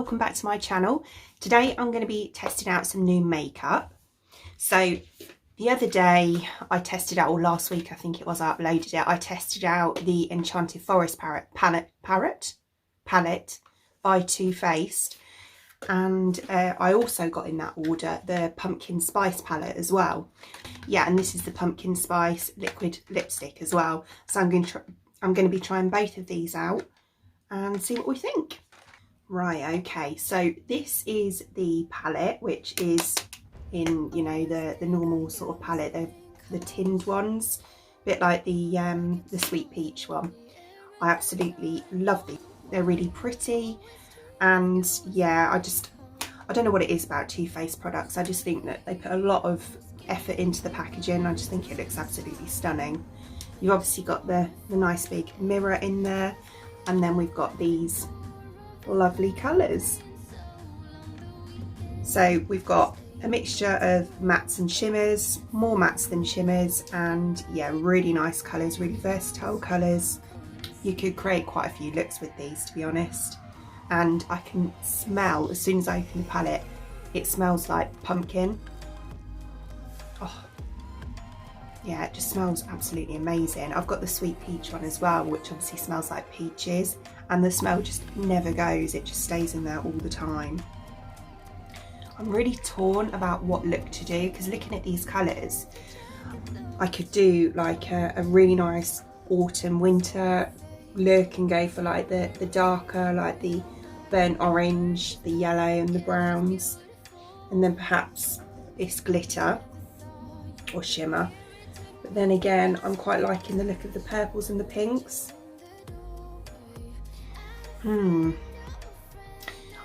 welcome back to my channel. Today I'm going to be testing out some new makeup. So the other day I tested out, or last week I think it was, I uploaded it, I tested out the Enchanted Forest palette by Too Faced, and I also got in that order the Pumpkin Spice palette as well. Yeah, and this is the Pumpkin Spice liquid lipstick as well. So I'm going to be trying both of these out and see what we think. Right, okay, so this is the palette, which is in, you know, the normal sort of palette, the tinned ones, a bit like the Sweet Peach one. I absolutely love these. They're really pretty, and yeah, I don't know what it is about Too Faced products. I just think that they put a lot of effort into the packaging. I just think it looks absolutely stunning. You've obviously got the nice big mirror in there, and then we've got these lovely colours. So we've got a mixture of mattes and shimmers, more mattes than shimmers, and yeah, really nice colours, really versatile colours. You could create quite a few looks with these, to be honest. And I can smell, as soon as I open the palette, it smells like pumpkin. Oh, yeah, it just smells absolutely amazing. I've got the Sweet Peach one as well, which obviously smells like peaches, and the smell just never goes. It just stays in there all the time. I'm really torn about what look to do, because looking at these colours, I could do like a really nice autumn winter look and go for like the darker, like the burnt orange, the yellow and the browns, and then perhaps this glitter or shimmer. But then again, I'm quite liking the look of the purples and the pinks. I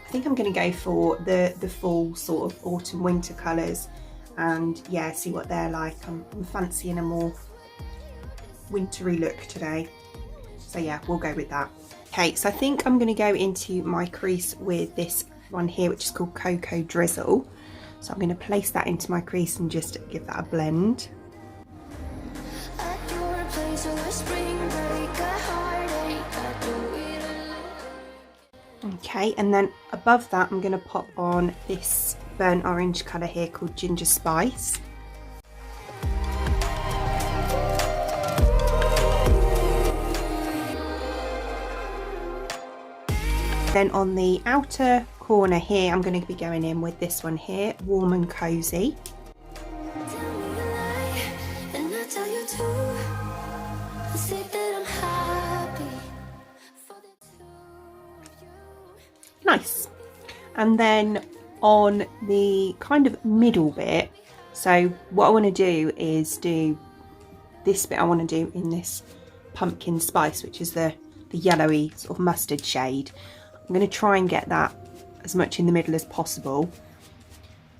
think I'm going to go for the full sort of autumn winter colours, and yeah, see what they're like. I'm fancying a more wintry look today, so yeah, we'll go with that. Okay, so I think I'm going to go into my crease with this one here, which is called Cocoa Drizzle. So I'm going to place that into my crease and just give that a blend. Okay, and then above that I'm going to pop on this burnt orange colour here called Ginger Spice. Then on the outer corner here, I'm going to be going in with this one here, Warm and Cozy. Nice. And then on the kind of middle bit, so what I want to do is do this bit. I want to do in this Pumpkin Spice, which is the yellowy sort of mustard shade. I'm going to try and get that as much in the middle as possible,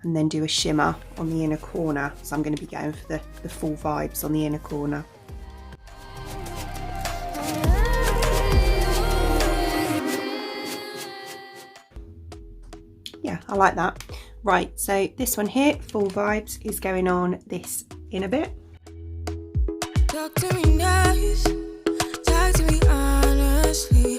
and then do a shimmer on the inner corner. So I'm going to be going for the full vibes on the inner corner. Yeah, I like that. Right, so this one here, full vibes, is going on this inner bit. Talk to me nice, talk to me honestly.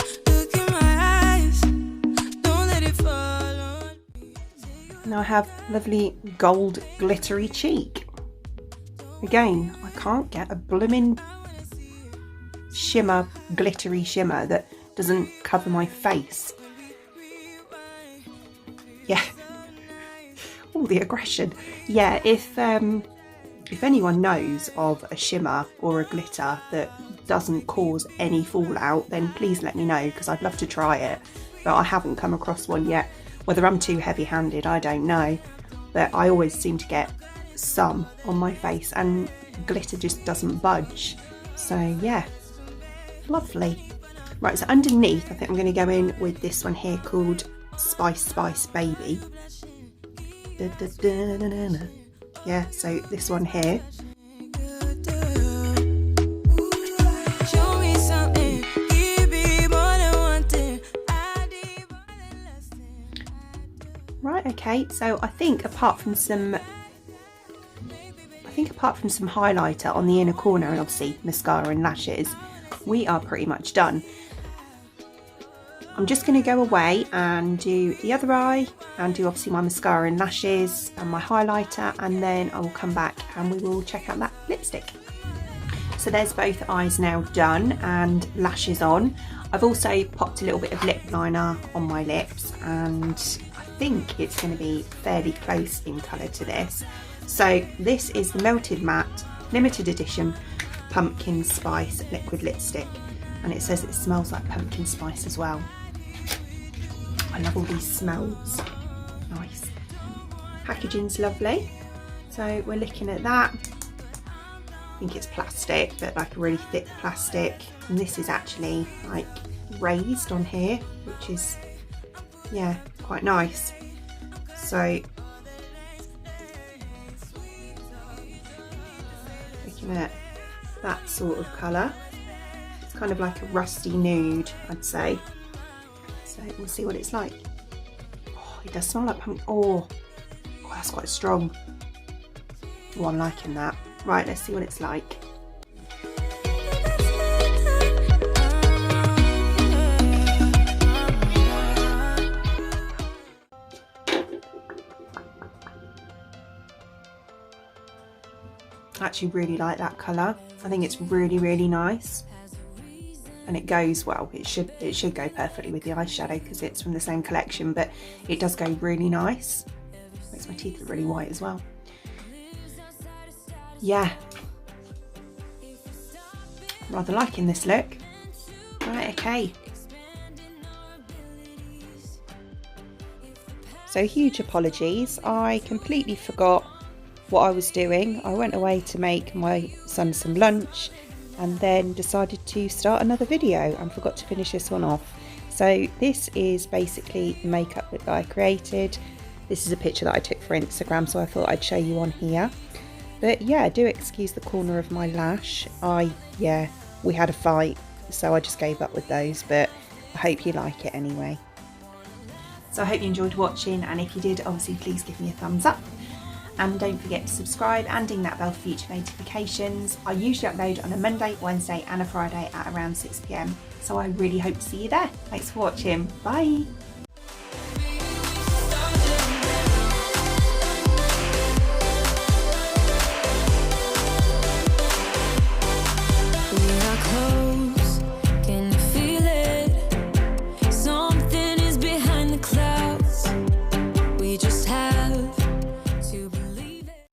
Now I have lovely gold glittery cheek. Again, I can't get a blooming shimmer, glittery shimmer that doesn't cover my face. Yeah. Oh, the aggression. Yeah, if anyone knows of a shimmer or a glitter that doesn't cause any fallout, then please let me know, because I'd love to try it, but I haven't come across one yet. Whether I'm too heavy-handed, I don't know, but I always seem to get some on my face, and glitter just doesn't budge. So yeah, lovely. Right, so underneath, I think I'm going to go in with this one here called Spice Spice Baby. Da, da, da, da, da, da. Yeah, so this one here. Right, okay, so I think apart from some highlighter on the inner corner, and obviously mascara and lashes, we are pretty much done. I'm just going to go away and do the other eye and do obviously my mascara and lashes and my highlighter, and then I will come back and we will check out that lipstick. So there's both eyes now done and lashes on. I've also popped a little bit of lip liner on my lips, and I think it's going to be fairly close in colour to this. So this is the Melted Matte limited edition pumpkin spice liquid lipstick, and it says it smells like pumpkin spice as well. I love all these smells. Nice. Packaging's lovely. So we're looking at that. I think it's plastic, but like a really thick plastic. And this is actually like raised on here, which is, yeah, quite nice. So looking at that sort of colour. It's kind of like a rusty nude, I'd say. So we'll see what it's like. Oh, it does smell like pumpkin. Oh, that's quite strong. Oh, I'm liking that. Right, let's see what it's like. I actually really like that colour. I think it's really, really nice. And it goes well. It should go perfectly with the eyeshadow because it's from the same collection, but it does go really nice. Makes my teeth look really white as well. Yeah, rather liking this look. Right, okay. So huge apologies, I completely forgot what I was doing. I went away to make my son some lunch and then decided to start another video and forgot to finish this one off. So this is basically the makeup that I created. This is a picture that I took for Instagram, so I thought I'd show you on here. But yeah, do excuse the corner of my lash. We had a fight, so I just gave up with those, but I hope you like it anyway. So I hope you enjoyed watching, and if you did, obviously please give me a thumbs up. And don't forget to subscribe and ding that bell for future notifications. I usually upload on a Monday, Wednesday and a Friday at around 6 PM. So I really hope to see you there. Thanks for watching. Bye.